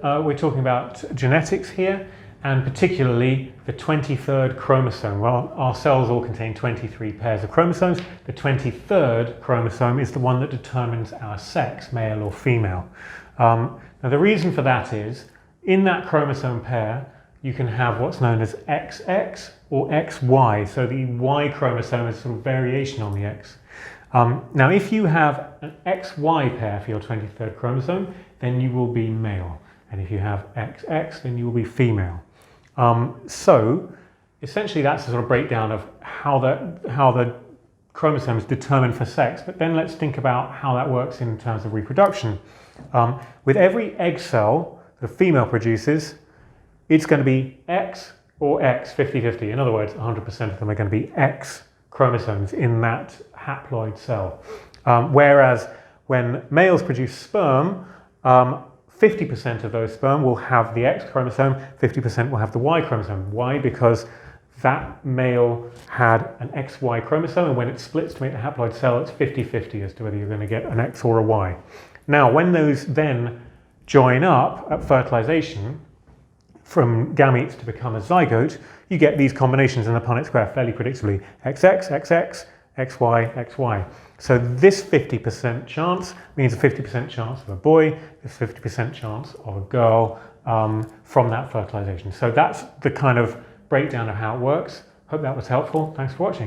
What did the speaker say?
We're talking about genetics here, and particularly the 23rd chromosome. Well, our cells all contain 23 pairs of chromosomes. The 23rd chromosome is the one that determines our sex, male or female. Now the reason for that is, in that chromosome pair, you can have what's known as XX or XY. So the Y chromosome is sort of variation on the X. Now if you have an XY pair for your 23rd chromosome, then you will be male. And if you have XX, then you will be female. So essentially that's a sort of breakdown of how the chromosomes determine for sex. But then let's think about how that works in terms of reproduction. With every egg cell the female produces, it's going to be X or X, 50-50. In other words, 100% of them are going to be X chromosomes in that haploid cell. Whereas when males produce sperm, 50% of those sperm will have the X chromosome, 50% will have the Y chromosome. Why? Because that male had an XY chromosome, and when it splits to make the haploid cell, it's 50-50 as to whether you're going to get an X or a Y. Now, when those then join up at fertilization, from gametes to become a zygote, you get these combinations in the Punnett square fairly predictably. XX, XX, XY, XY. So this 50% chance means a 50% chance of a boy, a 50% chance of a girl from that fertilization. So that's the kind of breakdown of how it works. Hope that was helpful. Thanks for watching.